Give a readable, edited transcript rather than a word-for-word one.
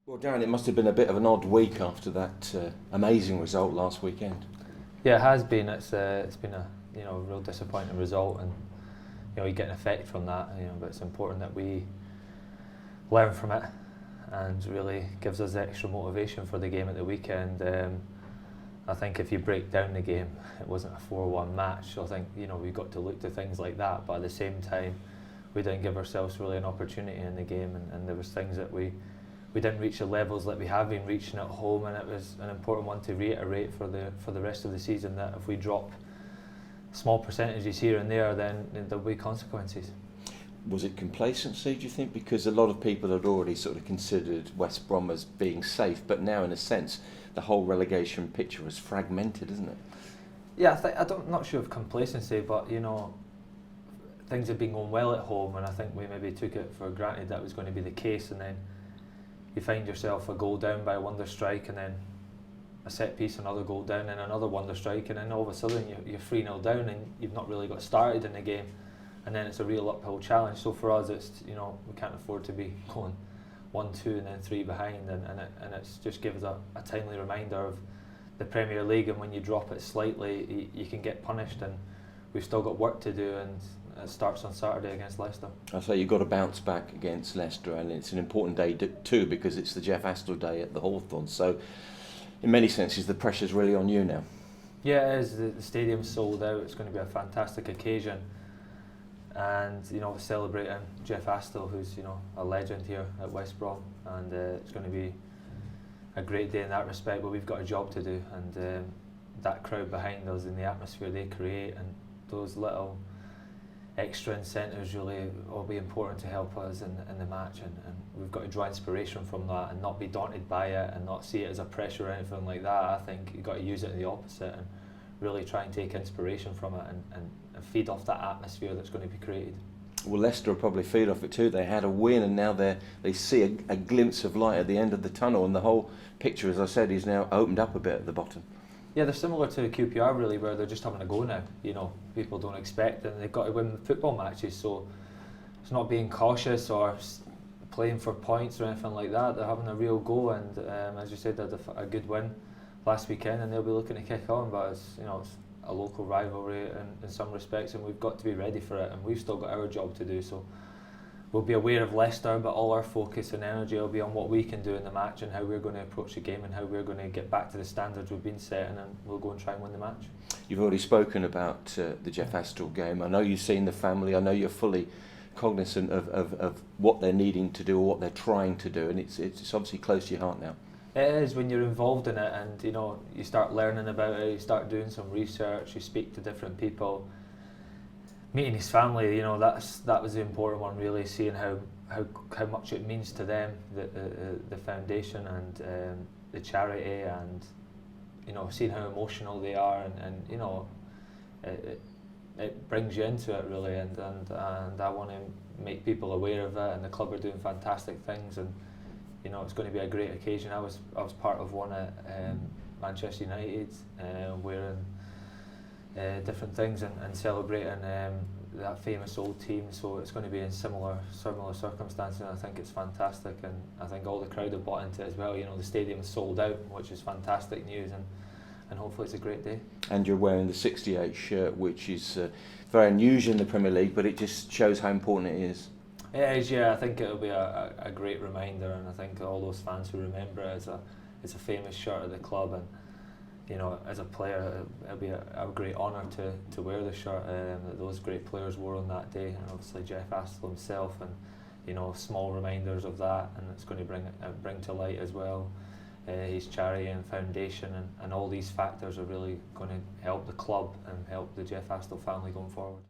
Well, Darren, it must have been a bit of an odd week after that amazing result last weekend. Yeah, it has been. It's been a real disappointing result, and you get an effect from that. But it's important that we learn from it, and really gives us extra motivation for the game at the weekend. I think if you break down the game, it wasn't a 4-1 match. So I think we've got to look to things like that. But at the same time, we didn't give ourselves really an opportunity in the game, and there was things that we didn't reach the levels that we have been reaching at home, and it was an important one to reiterate for the rest of the season, that if we drop small percentages here and there, then there'll be consequences. Was it complacency, do you think? Because a lot of people had already sort of considered West Brom as being safe, but now in a sense the whole relegation picture was fragmented, isn't it? Yeah, I'm not sure of complacency, but things have been going well at home, and I think we maybe took it for granted that was going to be the case, and then you find yourself a goal down by a wonder strike, and then a set piece, another goal down, and another wonder strike, and then all of a sudden you're 3-0 down, and you've not really got started in the game, and then it's a real uphill challenge. So for us, it's we can't afford to be going 1-2 and then 3 behind, and it's just gives a timely reminder of the Premier League, and when you drop it slightly, you can get punished, and we've still got work to do, and it starts on Saturday against Leicester. I say you've got to bounce back against Leicester, and it's an important day too, because it's the Jeff Astle day at the Hawthorns. So, in many senses, the pressure's really on you now. Yeah, it is. The stadium's sold out. It's going to be a fantastic occasion, and celebrating Jeff Astle, who's a legend here at West Brom, and it's going to be a great day in that respect. But we've got a job to do, and that crowd behind us and the atmosphere they create, and those little extra incentives really will be important to help us in the match, and we've got to draw inspiration from that and not be daunted by it and not see it as a pressure or anything like that. I think you've got to use it in the opposite and really try and take inspiration from it and feed off that atmosphere that's going to be created. Well, Leicester will probably feed off it too. They had a win, and now they see a glimpse of light at the end of the tunnel, and the whole picture, as I said, is now opened up a bit at the bottom. Yeah, they're similar to QPR really, where they're just having a go now. People don't expect it, and they've got to win football matches, so it's not being cautious or playing for points or anything like that. They're having a real go, and as you said, they had a good win last weekend, and they'll be looking to kick on. But it's a local rivalry in some respects, and we've got to be ready for it, and we've still got our job to do. So we'll be aware of Leicester, but all our focus and energy will be on what we can do in the match and how we're going to approach the game and how we're going to get back to the standards we've been setting, and we'll go and try and win the match. You've already spoken about the Jeff Astle game. I know you've seen the family. I know you're fully cognizant of what they're needing to do or what they're trying to do, and it's obviously close to your heart now. It is when you're involved in it, and you start learning about it, you start doing some research, you speak to different people. Meeting his family, that was the important one, really, seeing how much it means to them, the foundation and the charity, and seeing how emotional they are, and it brings you into it really, and I want to make people aware of it, and the club are doing fantastic things, and it's going to be a great occasion. I was part of one at Manchester United, wearing different things and celebrating that famous old team, so it's going to be in similar circumstances, and I think it's fantastic, and I think all the crowd have bought into it as well. The stadium is sold out, which is fantastic news, and hopefully it's a great day. And you're wearing the 68 shirt, which is very unusual in the Premier League, but it just shows how important it is. It is, yeah. I think it'll be a great reminder, and I think all those fans who remember it, it's a famous shirt of the club, and as a player, it'll be a great honour to wear the shirt that those great players wore on that day, and obviously Jeff Astle himself, and small reminders of that, and it's going to bring to light as well his charity and foundation, and all these factors are really going to help the club and help the Jeff Astle family going forward.